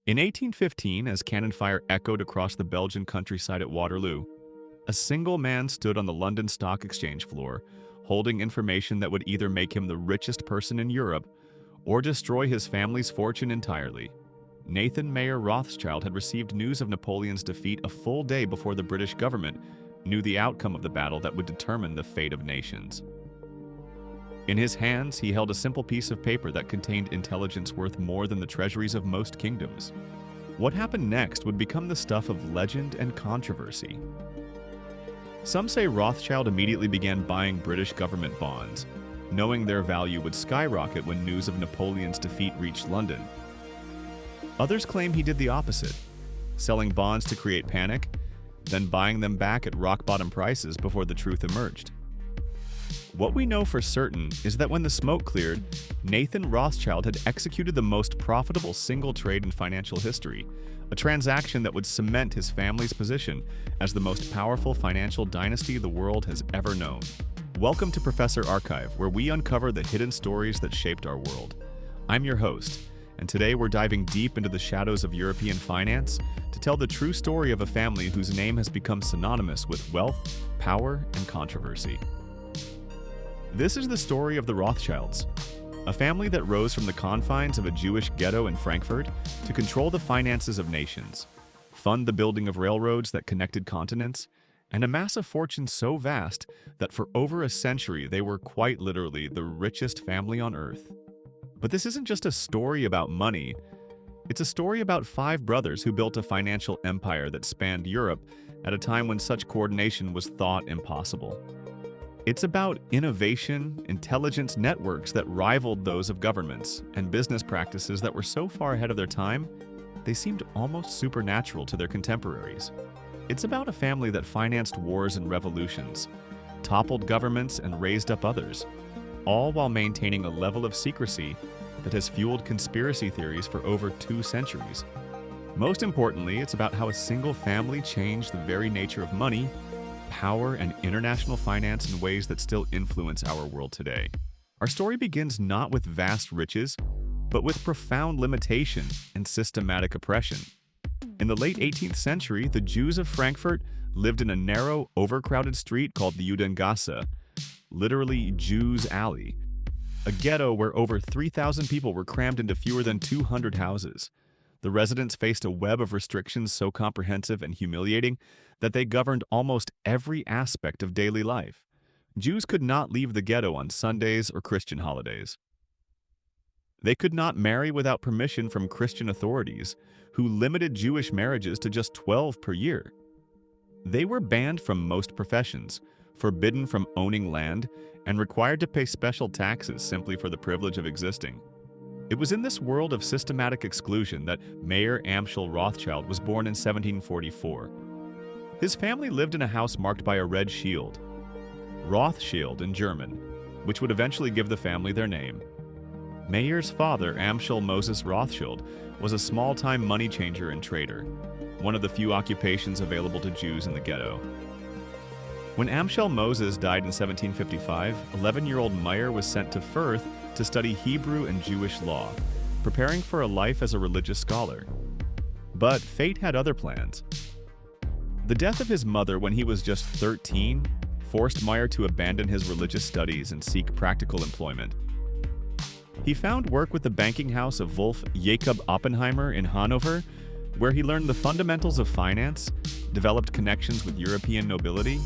In 1815, as cannon fire echoed across the Belgian countryside at Waterloo, a single man stood on the London Stock Exchange floor, holding information that would either make him the richest person in Europe or destroy his family's fortune entirely. Nathan Mayer Rothschild had received news of Napoleon's defeat a full day before the British government knew the outcome of the battle that would determine the fate of nations. In his hands, he held a simple piece of paper that contained intelligence worth more than the treasuries of most kingdoms. What happened next would become the stuff of legend and controversy. Some say Rothschild immediately began buying British government bonds, knowing their value would skyrocket when news of Napoleon's defeat reached London. Others claim he did the opposite, selling bonds to create panic, then buying them back at rock-bottom prices before the truth emerged. What we know for certain is that when the smoke cleared, Nathan Rothschild had executed the most profitable single trade in financial history, a transaction that would cement his family's position as the most powerful financial dynasty the world has ever known. Welcome to Professor Archive, where we uncover the hidden stories that shaped our world. I'm your host, and today we're diving deep into the shadows of European finance to tell the true story of a family whose name has become synonymous with wealth, power, and controversy. This is the story of the Rothschilds, a family that rose from the confines of a Jewish ghetto in Frankfurt to control the finances of nations, fund the building of railroads that connected continents, and amass a fortune so vast that for over a century they were quite literally the richest family on earth. But this isn't just a story about money, it's a story about five brothers who built a financial empire that spanned Europe at a time when such coordination was thought impossible. It's about innovation, intelligence networks that rivaled those of governments, and business practices that were so far ahead of their time, they seemed almost supernatural to their contemporaries. It's about a family that financed wars and revolutions, toppled governments and raised up others, all while maintaining a level of secrecy that has fueled conspiracy theories for over 2 centuries. Most importantly, it's about how a single family changed the very nature of money, power, and international finance in ways that still influence our world today. Our story begins not with vast riches, but with profound limitation and systematic oppression. In the late 18th century, the Jews of Frankfurt lived in a narrow, overcrowded street called the Judengasse, literally Jews' Alley, a ghetto where over 3,000 people were crammed into fewer than 200 houses. The residents faced a web of restrictions so comprehensive and humiliating that they governed almost every aspect of daily life. Jews could not leave the ghetto on Sundays or Christian holidays. They could not marry without permission from Christian authorities, who limited Jewish marriages to just 12 per year. They were banned from most professions, forbidden from owning land, and required to pay special taxes simply for the privilege of existing. It was in this world of systematic exclusion that Mayer Amschel Rothschild was born in 1744. His family lived in a house marked by a red shield, Rothschild in German, which would eventually give the family their name. Mayer's father, Amschel Moses Rothschild, was a small-time money changer and trader, one of the few occupations available to Jews in the ghetto. When Amschel Moses died in 1755, 11-year-old Mayer was sent to Fürth to study Hebrew and Jewish law, preparing for a life as a religious scholar. But fate had other plans. The death of his mother when he was just 13 forced Mayer to abandon his religious studies and seek practical employment. He found work with the banking house of Wolf Jacob Oppenheimer in Hanover, where he learned the fundamentals of finance, developed connections with European nobility,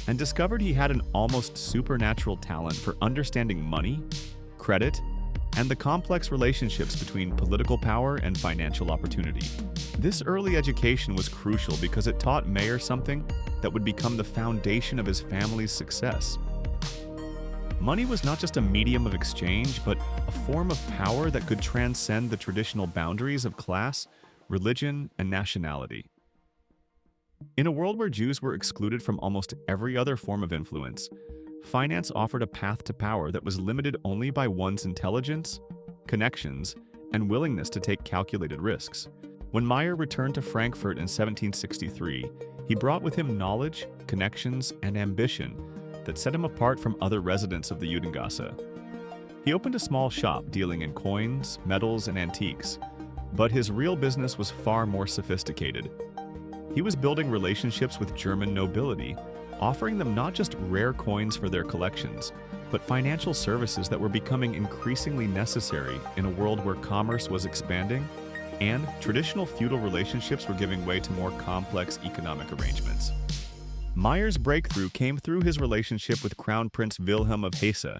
and discovered he had an almost supernatural talent for understanding money, credit, and the complex relationships between political power and financial opportunity. This early education was crucial because it taught Mayer something that would become the foundation of his family's success. Money was not just a medium of exchange, but a form of power that could transcend the traditional boundaries of class, religion, and nationality. In a world where Jews were excluded from almost every other form of influence, finance offered a path to power that was limited only by one's intelligence, connections, and willingness to take calculated risks. When Mayer returned to Frankfurt in 1763, he brought with him knowledge, connections, and ambition that set him apart from other residents of the Judengasse. He opened a small shop dealing in coins, metals, and antiques, But his real business was far more sophisticated. He was building relationships with German nobility, offering them not just rare coins for their collections, but financial services that were becoming increasingly necessary in a world where commerce was expanding and traditional feudal relationships were giving way to more complex economic arrangements. Mayer's breakthrough came through his relationship with Crown Prince Wilhelm of Hesse,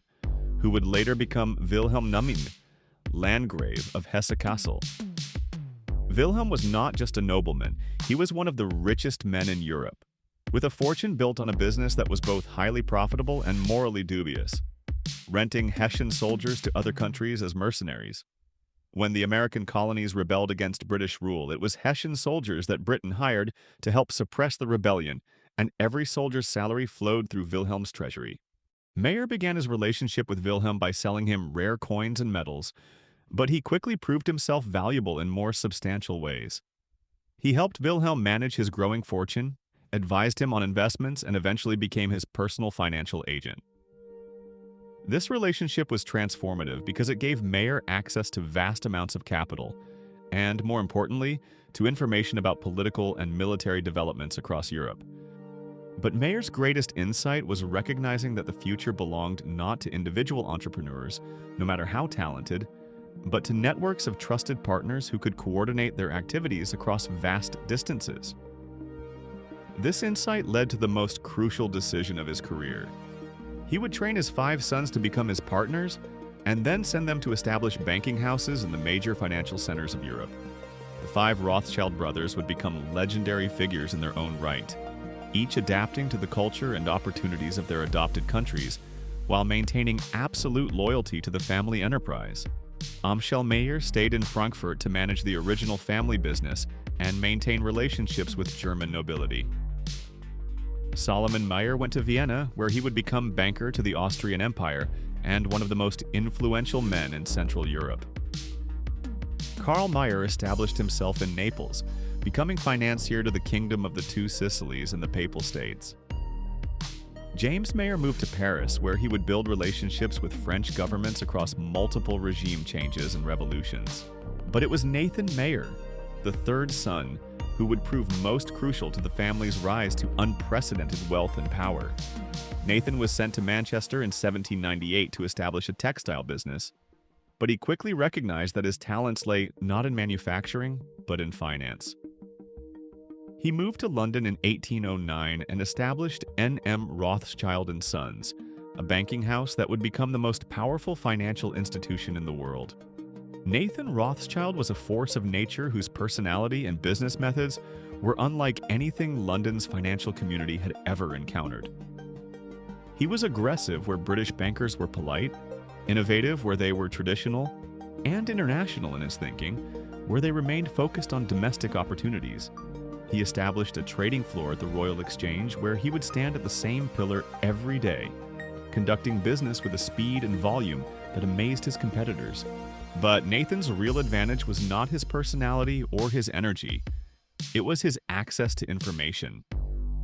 who would later become Wilhelm Numming, Landgrave of Hesse-Kassel. Wilhelm was not just a nobleman, he was one of the richest men in Europe, with a fortune built on a business that was both highly profitable and morally dubious, renting Hessian soldiers to other countries as mercenaries. When the American colonies rebelled against British rule, it was Hessian soldiers that Britain hired to help suppress the rebellion, and every soldier's salary flowed through Wilhelm's treasury. Mayer began his relationship with Wilhelm by selling him rare coins and medals, but he quickly proved himself valuable in more substantial ways. He helped Wilhelm manage his growing fortune, advised him on investments, and eventually became his personal financial agent. This relationship was transformative because it gave Mayer access to vast amounts of capital and, more importantly, to information about political and military developments across Europe. But Mayer's greatest insight was recognizing that the future belonged not to individual entrepreneurs, no matter how talented, but to networks of trusted partners who could coordinate their activities across vast distances. This insight led to the most crucial decision of his career. He would train his 5 sons to become his partners and then send them to establish banking houses in the major financial centers of Europe. The 5 Rothschild brothers would become legendary figures in their own right, each adapting to the culture and opportunities of their adopted countries while maintaining absolute loyalty to the family enterprise. Amschel Mayer stayed in Frankfurt to manage the original family business and maintain relationships with German nobility. Solomon Mayer went to Vienna, where he would become banker to the Austrian Empire and one of the most influential men in Central Europe. Karl Mayer established himself in Naples, becoming financier to the Kingdom of the Two Sicilies in the Papal States. James Mayer moved to Paris, where he would build relationships with French governments across multiple regime changes and revolutions. But it was Nathan Mayer, the 3rd son, who would prove most crucial to the family's rise to unprecedented wealth and power. Nathan was sent to Manchester in 1798 to establish a textile business, but he quickly recognized that his talents lay not in manufacturing, but in finance. He moved to London in 1809 and established N.M. Rothschild & Sons, a banking house that would become the most powerful financial institution in the world. Nathan Rothschild was a force of nature whose personality and business methods were unlike anything London's financial community had ever encountered. He was aggressive where British bankers were polite, innovative where they were traditional, and international in his thinking, where they remained focused on domestic opportunities. He established a trading floor at the Royal Exchange where he would stand at the same pillar every day, conducting business with a speed and volume that amazed his competitors. But Nathan's real advantage was not his personality or his energy. It was his access to information.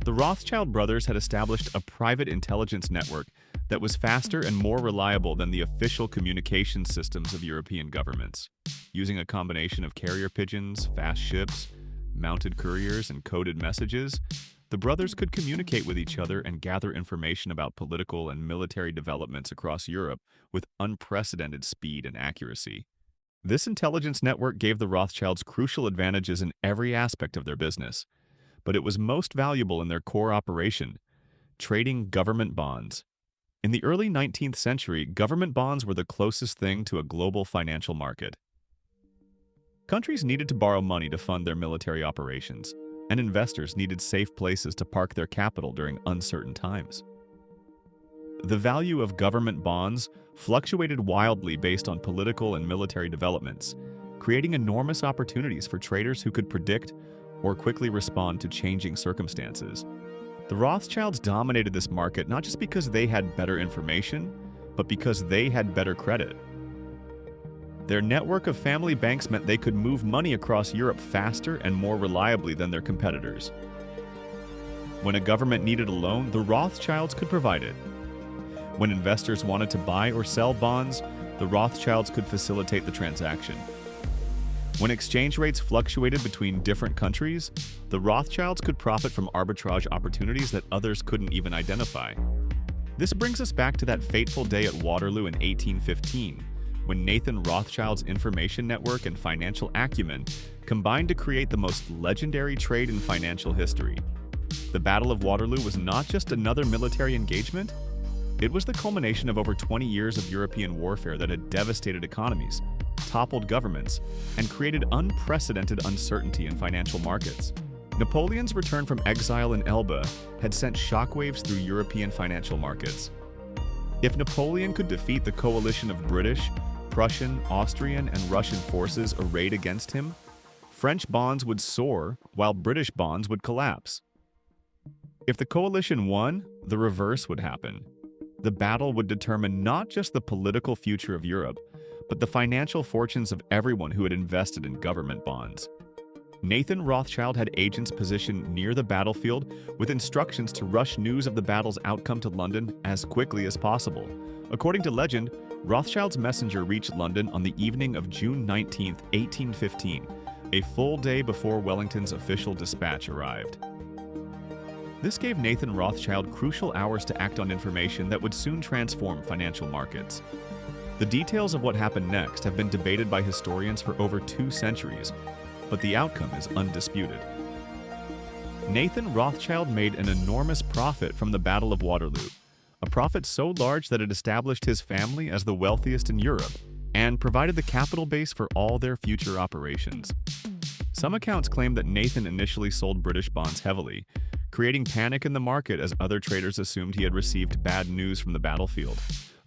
The Rothschild brothers had established a private intelligence network that was faster and more reliable than the official communication systems of European governments. Using a combination of carrier pigeons, fast ships, mounted couriers, and coded messages, the brothers could communicate with each other and gather information about political and military developments across Europe with unprecedented speed and accuracy. This intelligence network gave the Rothschilds crucial advantages in every aspect of their business, but it was most valuable in their core operation, trading government bonds. In the early 19th century, government bonds were the closest thing to a global financial market. Countries needed to borrow money to fund their military operations, and investors needed safe places to park their capital during uncertain times. The value of government bonds fluctuated wildly based on political and military developments, creating enormous opportunities for traders who could predict or quickly respond to changing circumstances. The Rothschilds dominated this market not just because they had better information, but because they had better credit. Their network of family banks meant they could move money across Europe faster and more reliably than their competitors. When a government needed a loan, the Rothschilds could provide it. When investors wanted to buy or sell bonds, the Rothschilds could facilitate the transaction. When exchange rates fluctuated between different countries, the Rothschilds could profit from arbitrage opportunities that others couldn't even identify. This brings us back to that fateful day at Waterloo in 1815, when Nathan Rothschild's information network and financial acumen combined to create the most legendary trade in financial history. The Battle of Waterloo was not just another military engagement, it was the culmination of over 20 years of European warfare that had devastated economies, toppled governments, and created unprecedented uncertainty in financial markets. Napoleon's return from exile in Elba had sent shockwaves through European financial markets. If Napoleon could defeat the coalition of British, Prussian, Austrian, and Russian forces arrayed against him, French bonds would soar while British bonds would collapse. If the coalition won, the reverse would happen. The battle would determine not just the political future of Europe, but the financial fortunes of everyone who had invested in government bonds. Nathan Rothschild had agents positioned near the battlefield with instructions to rush news of the battle's outcome to London as quickly as possible. According to legend, Rothschild's messenger reached London on the evening of June 19, 1815, a full day before Wellington's official dispatch arrived. This gave Nathan Rothschild crucial hours to act on information that would soon transform financial markets. The details of what happened next have been debated by historians for over 2 centuries, but the outcome is undisputed. Nathan Rothschild made an enormous profit from the Battle of Waterloo, a profit so large that it established his family as the wealthiest in Europe and provided the capital base for all their future operations. Some accounts claim that Nathan initially sold British bonds heavily, creating panic in the market as other traders assumed he had received bad news from the battlefield.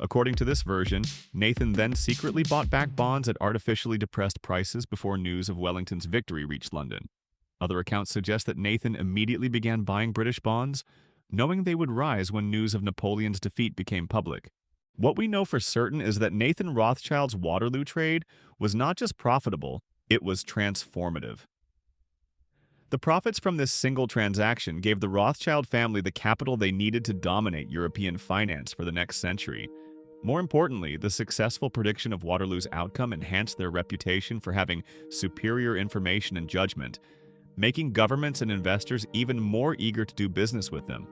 According to this version, Nathan then secretly bought back bonds at artificially depressed prices before news of Wellington's victory reached London. Other accounts suggest that Nathan immediately began buying British bonds, knowing they would rise when news of Napoleon's defeat became public. What we know for certain is that Nathan Rothschild's Waterloo trade was not just profitable, it was transformative. The profits from this single transaction gave the Rothschild family the capital they needed to dominate European finance for the next century. More importantly, the successful prediction of Waterloo's outcome enhanced their reputation for having superior information and judgment, making governments and investors even more eager to do business with them.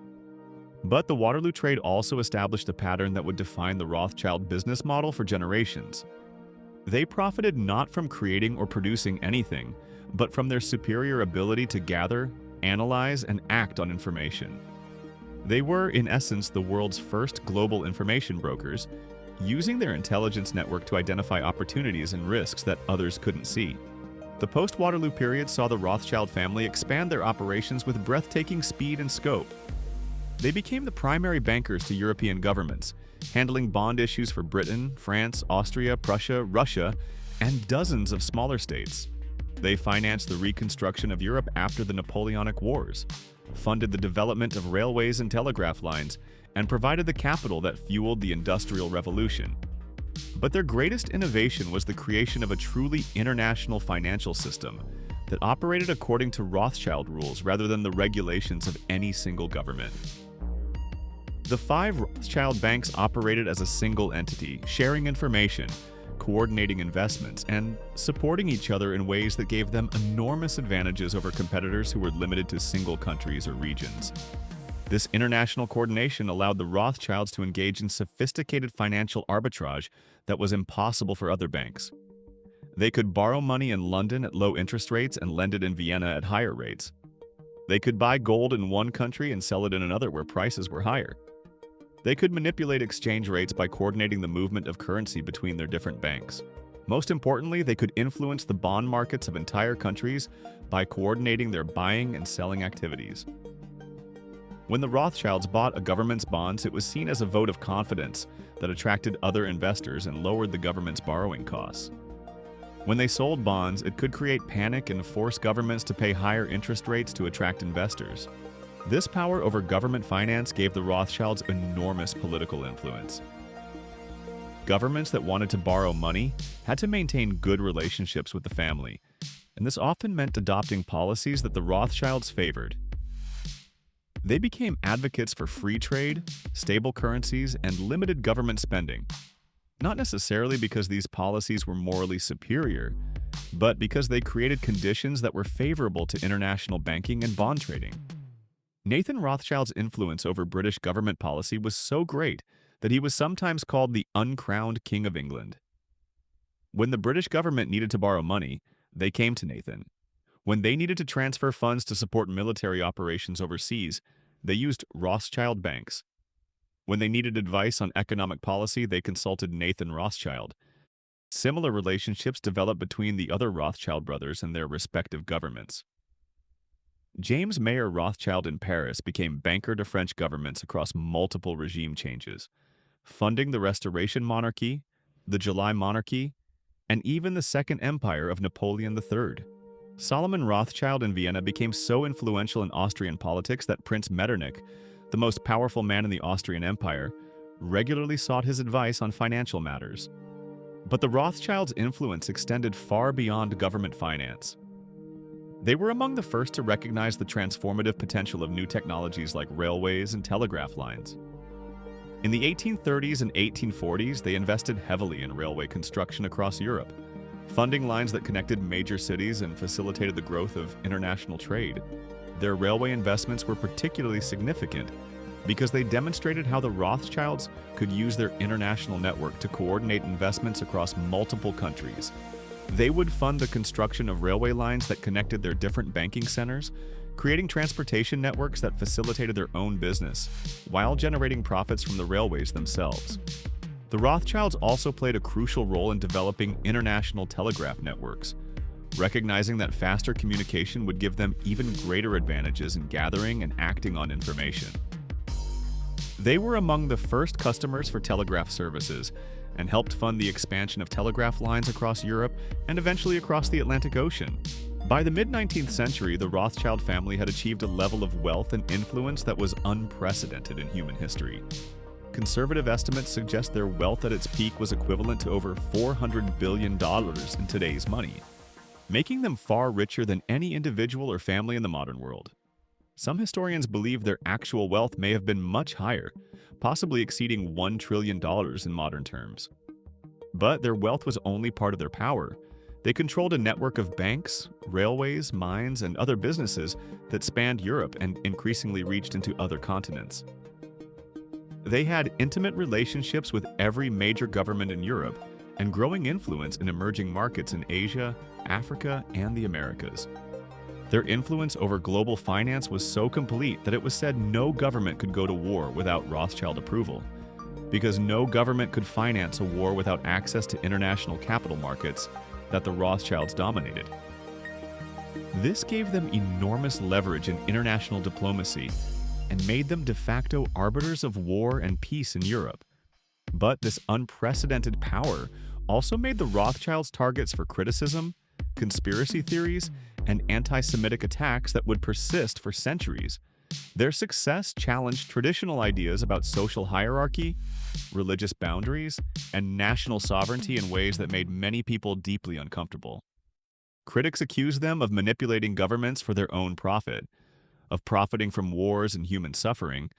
But the Waterloo trade also established a pattern that would define the Rothschild business model for generations. They profited not from creating or producing anything, but from their superior ability to gather, analyze, and act on information. They were, in essence, the world's first global information brokers, using their intelligence network to identify opportunities and risks that others couldn't see. The post-Waterloo period saw the Rothschild family expand their operations with breathtaking speed and scope. They became the primary bankers to European governments, handling bond issues for Britain, France, Austria, Prussia, Russia, and dozens of smaller states. They financed the reconstruction of Europe after the Napoleonic Wars, funded the development of railways and telegraph lines, and provided the capital that fueled the Industrial Revolution. But their greatest innovation was the creation of a truly international financial system that operated according to Rothschild rules rather than the regulations of any single government. The 5 Rothschild banks operated as a single entity, sharing information, coordinating investments, and supporting each other in ways that gave them enormous advantages over competitors who were limited to single countries or regions. This international coordination allowed the Rothschilds to engage in sophisticated financial arbitrage that was impossible for other banks. They could borrow money in London at low interest rates and lend it in Vienna at higher rates. They could buy gold in one country and sell it in another where prices were higher. They could manipulate exchange rates by coordinating the movement of currency between their different banks. Most importantly, they could influence the bond markets of entire countries by coordinating their buying and selling activities. When the Rothschilds bought a government's bonds, it was seen as a vote of confidence that attracted other investors and lowered the government's borrowing costs. When they sold bonds, it could create panic and force governments to pay higher interest rates to attract investors. This power over government finance gave the Rothschilds enormous political influence. Governments that wanted to borrow money had to maintain good relationships with the family, and this often meant adopting policies that the Rothschilds favored. They became advocates for free trade, stable currencies, and limited government spending, not necessarily because these policies were morally superior, but because they created conditions that were favorable to international banking and bond trading. Nathan Rothschild's influence over British government policy was so great that he was sometimes called the uncrowned King of England. When the British government needed to borrow money, they came to Nathan. When they needed to transfer funds to support military operations overseas, they used Rothschild banks. When they needed advice on economic policy, they consulted Nathan Rothschild. Similar relationships developed between the other Rothschild brothers and their respective governments. James Mayer Rothschild in Paris became banker to French governments across multiple regime changes, funding the Restoration Monarchy, the July Monarchy, and even the Second Empire of Napoleon III. Solomon Rothschild in Vienna became so influential in Austrian politics that Prince Metternich, the most powerful man in the Austrian Empire, regularly sought his advice on financial matters. But the Rothschilds' influence extended far beyond government finance. They were among the first to recognize the transformative potential of new technologies like railways and telegraph lines. In the 1830s and 1840s, they invested heavily in railway construction across Europe, funding lines that connected major cities and facilitated the growth of international trade. Their railway investments were particularly significant because they demonstrated how the Rothschilds could use their international network to coordinate investments across multiple countries. They would fund the construction of railway lines that connected their different banking centers, creating transportation networks that facilitated their own business, while generating profits from the railways themselves. The Rothschilds also played a crucial role in developing international telegraph networks, recognizing that faster communication would give them even greater advantages in gathering and acting on information. They were among the first customers for telegraph services and helped fund the expansion of telegraph lines across Europe and eventually across the Atlantic Ocean. By the mid-19th century, the Rothschild family had achieved a level of wealth and influence that was unprecedented in human history. Conservative estimates suggest their wealth at its peak was equivalent to over $400 billion in today's money, making them far richer than any individual or family in the modern world. Some historians believe their actual wealth may have been much higher, possibly exceeding $1 trillion in modern terms. But their wealth was only part of their power. They controlled a network of banks, railways, mines, and other businesses that spanned Europe and increasingly reached into other continents. They had intimate relationships with every major government in Europe and growing influence in emerging markets in Asia, Africa, and the Americas. Their influence over global finance was so complete that it was said no government could go to war without Rothschild approval, because no government could finance a war without access to international capital markets that the Rothschilds dominated. This gave them enormous leverage in international diplomacy and made them de facto arbiters of war and peace in Europe. But this unprecedented power also made the Rothschilds targets for criticism, conspiracy theories, and anti-Semitic attacks that would persist for centuries. Their success challenged traditional ideas about social hierarchy, religious boundaries, and national sovereignty in ways that made many people deeply uncomfortable. Critics accused them of manipulating governments for their own profit, of profiting from wars and human suffering,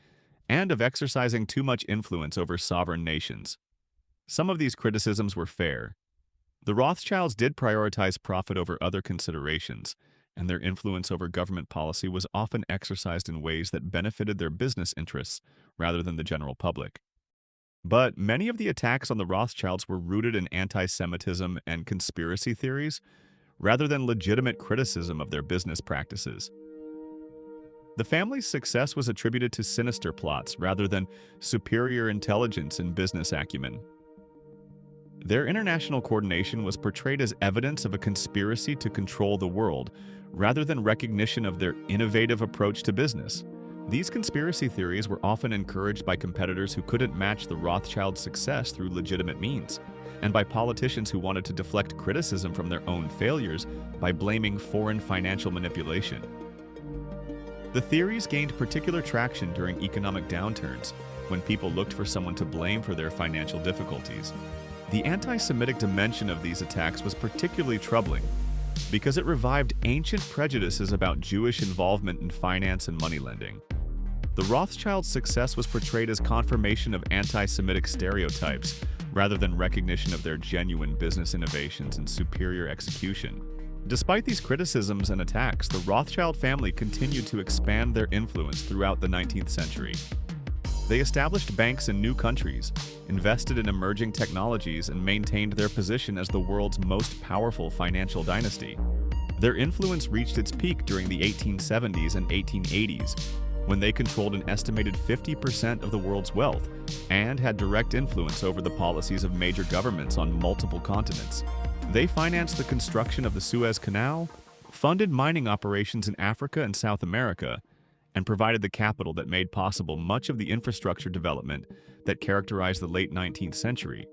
and of exercising too much influence over sovereign nations. Some of these criticisms were fair. The Rothschilds did prioritize profit over other considerations, and their influence over government policy was often exercised in ways that benefited their business interests rather than the general public. But many of the attacks on the Rothschilds were rooted in anti-Semitism and conspiracy theories, rather than legitimate criticism of their business practices. The family's success was attributed to sinister plots rather than superior intelligence and business acumen. Their international coordination was portrayed as evidence of a conspiracy to control the world, rather than recognition of their innovative approach to business. These conspiracy theories were often encouraged by competitors who couldn't match the Rothschilds' success through legitimate means, and by politicians who wanted to deflect criticism from their own failures by blaming foreign financial manipulation. The theories gained particular traction during economic downturns, when people looked for someone to blame for their financial difficulties. The anti-Semitic dimension of these attacks was particularly troubling because it revived ancient prejudices about Jewish involvement in finance and moneylending. The Rothschilds' success was portrayed as confirmation of anti-Semitic stereotypes, rather than recognition of their genuine business innovations and superior execution. Despite these criticisms and attacks, the Rothschild family continued to expand their influence throughout the 19th century. They established banks in new countries, invested in emerging technologies, and maintained their position as the world's most powerful financial dynasty. Their influence reached its peak during the 1870s and 1880s, when they controlled an estimated 50% of the world's wealth and had direct influence over the policies of major governments on multiple continents. They financed the construction of the Suez Canal, funded mining operations in Africa and South America, and provided the capital that made possible much of the infrastructure development that characterized the late 19th century.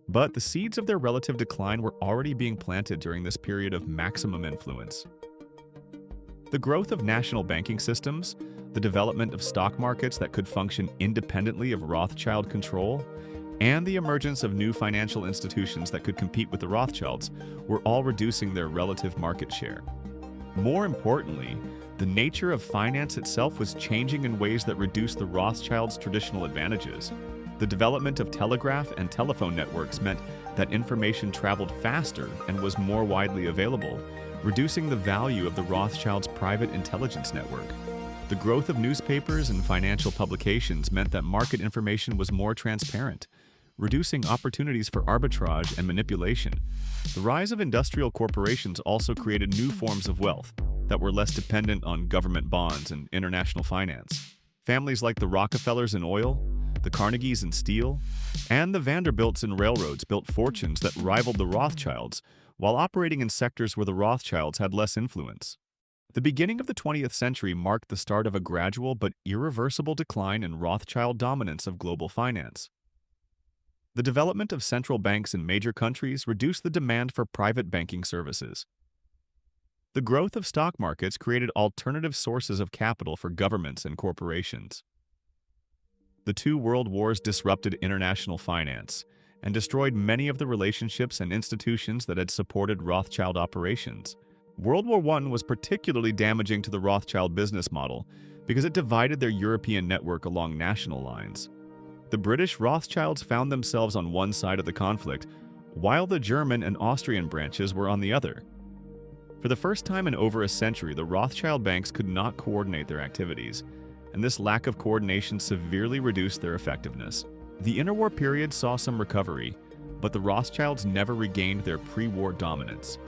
But the seeds of their relative decline were already being planted during this period of maximum influence. The growth of national banking systems, the development of stock markets that could function independently of Rothschild control, and the emergence of new financial institutions that could compete with the Rothschilds were all reducing their relative market share. More importantly, the nature of finance itself was changing in ways that reduced the Rothschilds' traditional advantages. The development of telegraph and telephone networks meant that information traveled faster and was more widely available, reducing the value of the Rothschilds' private intelligence network. The growth of newspapers and financial publications meant that market information was more transparent, reducing opportunities for arbitrage and manipulation. The rise of industrial corporations also created new forms of wealth that were less dependent on government bonds and international finance. Families like the Rockefellers in oil, the Carnegies in steel, and the Vanderbilts in railroads built fortunes that rivaled the Rothschilds, while operating in sectors where the Rothschilds had less influence. The beginning of the 20th century marked the start of a gradual but irreversible decline in Rothschild dominance of global finance. The development of central banks in major countries reduced the demand for private banking services. The growth of stock markets created alternative sources of capital for governments and corporations. The two world wars disrupted international finance and destroyed many of the relationships and institutions that had supported Rothschild operations. World War I was particularly damaging to the Rothschild business model because it divided their European network along national lines. The British Rothschilds found themselves on one side of the conflict, while the German and Austrian branches were on the other. For the first time in over a century, the Rothschild banks could not coordinate their activities, and this lack of coordination severely reduced their effectiveness. The interwar period saw some recovery, but the Rothschilds never regained their pre-war dominance.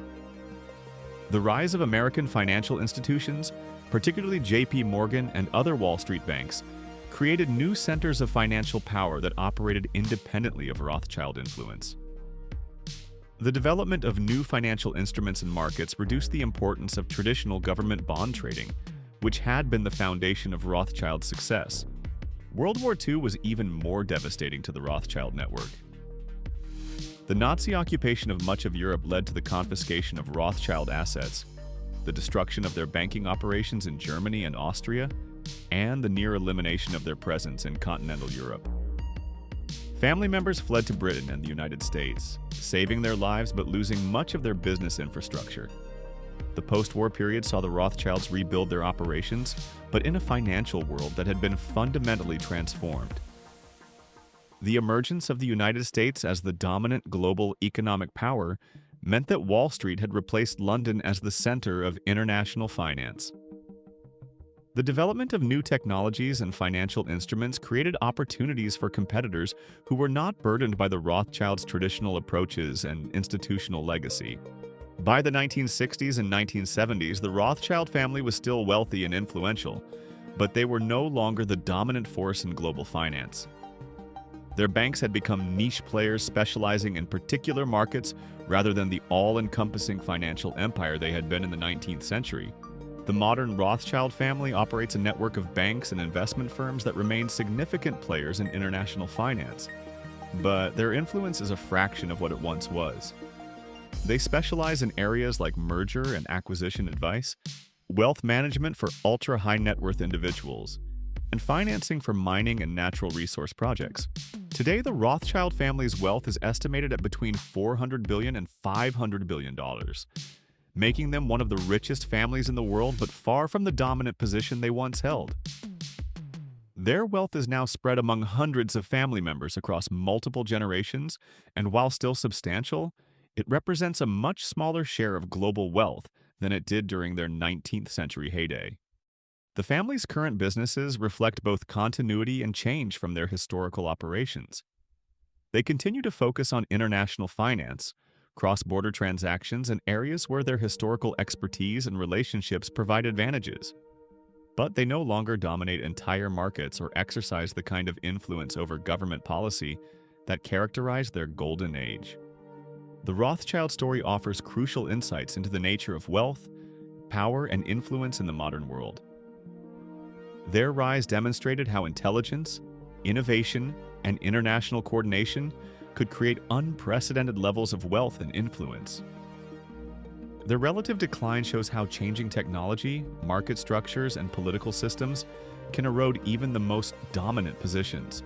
The rise of American financial institutions, particularly J.P. Morgan and other Wall Street banks, created new centers of financial power that operated independently of Rothschild influence. The development of new financial instruments and markets reduced the importance of traditional government bond trading, which had been the foundation of Rothschild's success. World War II was even more devastating to the Rothschild network. The Nazi occupation of much of Europe led to the confiscation of Rothschild assets, the destruction of their banking operations in Germany and Austria, and the near elimination of their presence in continental Europe. Family members fled to Britain and the United States, saving their lives but losing much of their business infrastructure. The post-war period saw the Rothschilds rebuild their operations, but in a financial world that had been fundamentally transformed. The emergence of the United States as the dominant global economic power meant that Wall Street had replaced London as the center of international finance. The development of new technologies and financial instruments created opportunities for competitors who were not burdened by the Rothschilds' traditional approaches and institutional legacy. By the 1960s and 1970s, the Rothschild family was still wealthy and influential, but they were no longer the dominant force in global finance. Their banks had become niche players specializing in particular markets rather than the all-encompassing financial empire they had been in the 19th century. The modern Rothschild family operates a network of banks and investment firms that remain significant players in international finance, but their influence is a fraction of what it once was. They specialize in areas like merger and acquisition advice, wealth management for ultra-high net worth individuals, and financing for mining and natural resource projects. Today, the Rothschild family's wealth is estimated at between $400 billion and $500 billion, making them one of the richest families in the world, but far from the dominant position they once held. Their wealth is now spread among hundreds of family members across multiple generations, and while still substantial, it represents a much smaller share of global wealth than it did during their 19th century heyday. The family's current businesses reflect both continuity and change from their historical operations. They continue to focus on international finance, cross-border transactions, and areas where their historical expertise and relationships provide advantages. But they no longer dominate entire markets or exercise the kind of influence over government policy that characterized their golden age. The Rothschild story offers crucial insights into the nature of wealth, power, and influence in the modern world. Their rise demonstrated how intelligence, innovation, and international coordination could create unprecedented levels of wealth and influence. Their relative decline shows how changing technology, market structures, and political systems can erode even the most dominant positions.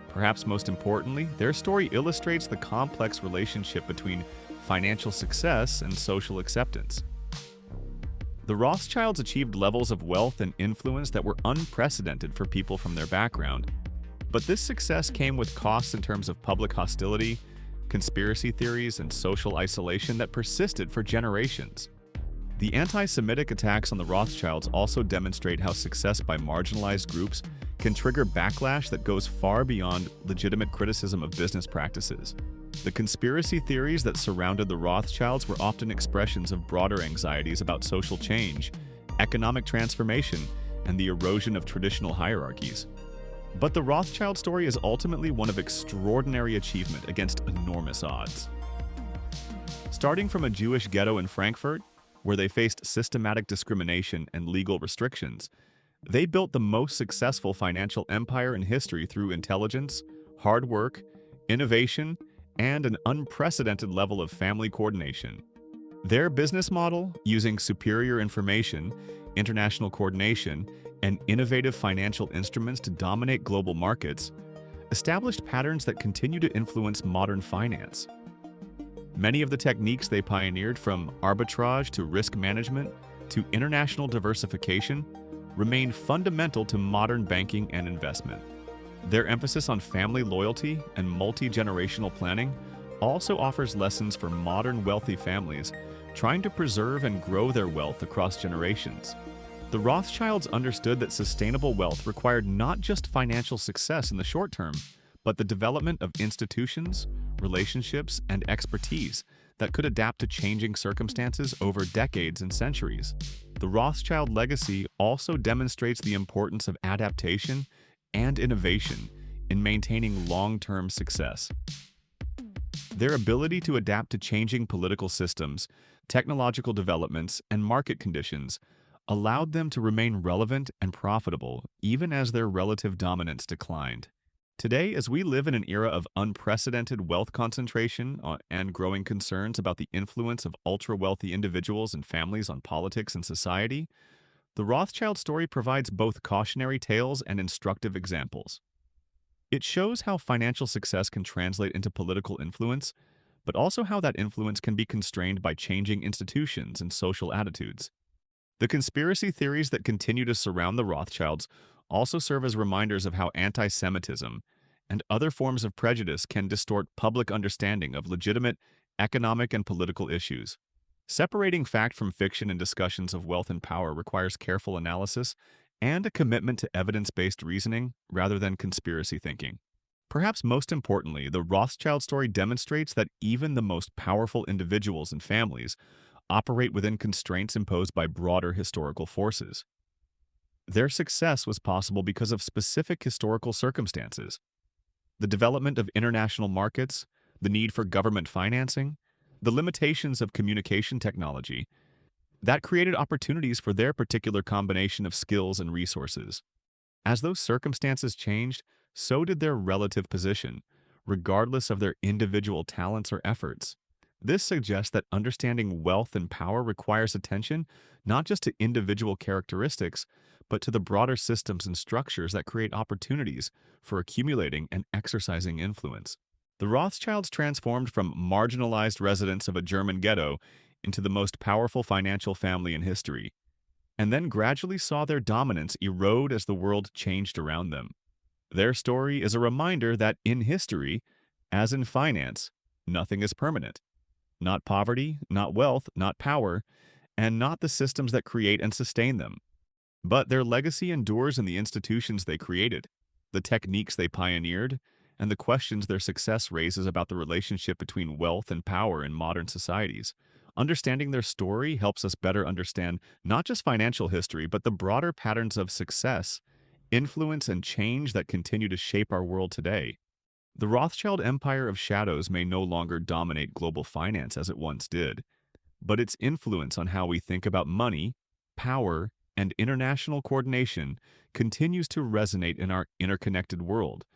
Perhaps most importantly, their story illustrates the complex relationship between financial success and social acceptance. The Rothschilds achieved levels of wealth and influence that were unprecedented for people from their background. But this success came with costs in terms of public hostility, conspiracy theories, and social isolation that persisted for generations. The anti-Semitic attacks on the Rothschilds also demonstrate how success by marginalized groups can trigger backlash that goes far beyond legitimate criticism of business practices. The conspiracy theories that surrounded the Rothschilds were often expressions of broader anxieties about social change, economic transformation, and the erosion of traditional hierarchies. But the Rothschild story is ultimately one of extraordinary achievement against enormous odds. Starting from a Jewish ghetto in Frankfurt, where they faced systematic discrimination and legal restrictions, they built the most successful financial empire in history through intelligence, hard work, innovation, and an unprecedented level of family coordination. Their business model, using superior information, international coordination, and innovative financial instruments to dominate global markets, established patterns that continue to influence modern finance. Many of the techniques they pioneered, from arbitrage to risk management to international diversification, remain fundamental to modern banking and investment. Their emphasis on family loyalty and multi-generational planning also offers lessons for modern wealthy families trying to preserve and grow their wealth across generations. The Rothschilds understood that sustainable wealth required not just financial success in the short term, but the development of institutions, relationships, and expertise that could adapt to changing circumstances over decades and centuries. The Rothschild legacy also demonstrates the importance of adaptation and innovation in maintaining long-term success. Their ability to adapt to changing political systems, technological developments, and market conditions allowed them to remain relevant and profitable even as their relative dominance declined. Today, as we live in an era of unprecedented wealth concentration and growing concerns about the influence of ultra-wealthy individuals and families on politics and society, the Rothschild story provides both cautionary tales and instructive examples. It shows how financial success can translate into political influence, but also how that influence can be constrained by changing institutions and social attitudes. The conspiracy theories that continue to surround the Rothschilds also serve as reminders of how anti-Semitism and other forms of prejudice can distort public understanding of legitimate economic and political issues. Separating fact from fiction in discussions of wealth and power requires careful analysis and a commitment to evidence-based reasoning rather than conspiracy thinking. Perhaps most importantly, the Rothschild story demonstrates that even the most powerful individuals and families operate within constraints imposed by broader historical forces. Their success was possible because of specific historical circumstances: the development of international markets, the need for government financing, the limitations of communication technology, that created opportunities for their particular combination of skills and resources. As those circumstances changed, so did their relative position, regardless of their individual talents or efforts. This suggests that understanding wealth and power requires attention not just to individual characteristics, but to the broader systems and structures that create opportunities for accumulating and exercising influence. The Rothschilds transformed from marginalized residents of a German ghetto into the most powerful financial family in history. and then gradually saw their dominance erode as the world changed around them. Their story is a reminder that in history, as in finance, nothing is permanent. Not poverty, not wealth, not power, and not the systems that create and sustain them. But their legacy endures in the institutions they created, the techniques they pioneered, and the questions their success raises about the relationship between wealth and power in modern societies. Understanding their story helps us better understand not just financial history, but the broader patterns of success, influence, and change that continue to shape our world today. The Rothschild empire of shadows may no longer dominate global finance as it once did, but its influence on how we think about money, power, and international coordination continues to resonate in our interconnected world,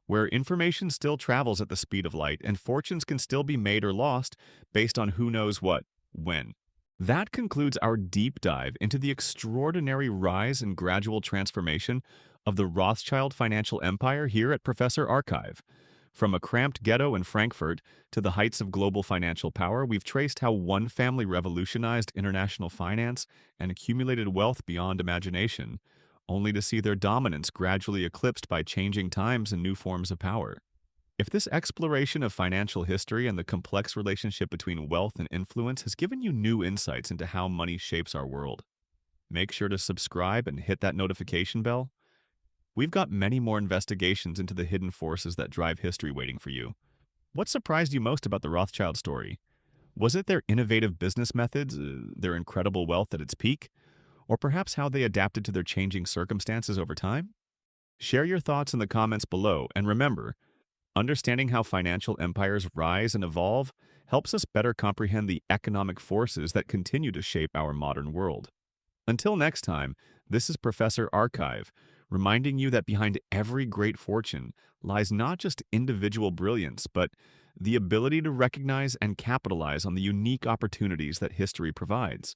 where information still travels at the speed of light and fortunes can still be made or lost based on who knows what, when. That concludes our deep dive into the extraordinary rise and gradual transformation of the Rothschild financial empire here at Professor Archive. From a cramped ghetto in Frankfurt to the heights of global financial power, we've traced how one family revolutionized international finance and accumulated wealth beyond imagination, only to see their dominance gradually eclipsed by changing times and new forms of power. If this exploration of financial history and the complex relationship between wealth and influence has given you new insights into how money shapes our world, make sure to subscribe and hit that notification bell. We've got many more investigations into the hidden forces that drive history waiting for you. What surprised you most about the Rothschild story? Was it their innovative business methods, their incredible wealth at its peak, or perhaps how they adapted to their changing circumstances over time? Share your thoughts in the comments below, and remember, understanding how financial empires rise and evolve helps us better comprehend the economic forces that continue to shape our modern world. Until next time, this is Professor Archive, reminding you that behind every great fortune lies not just individual brilliance, but the ability to recognize and capitalize on the unique opportunities that history provides.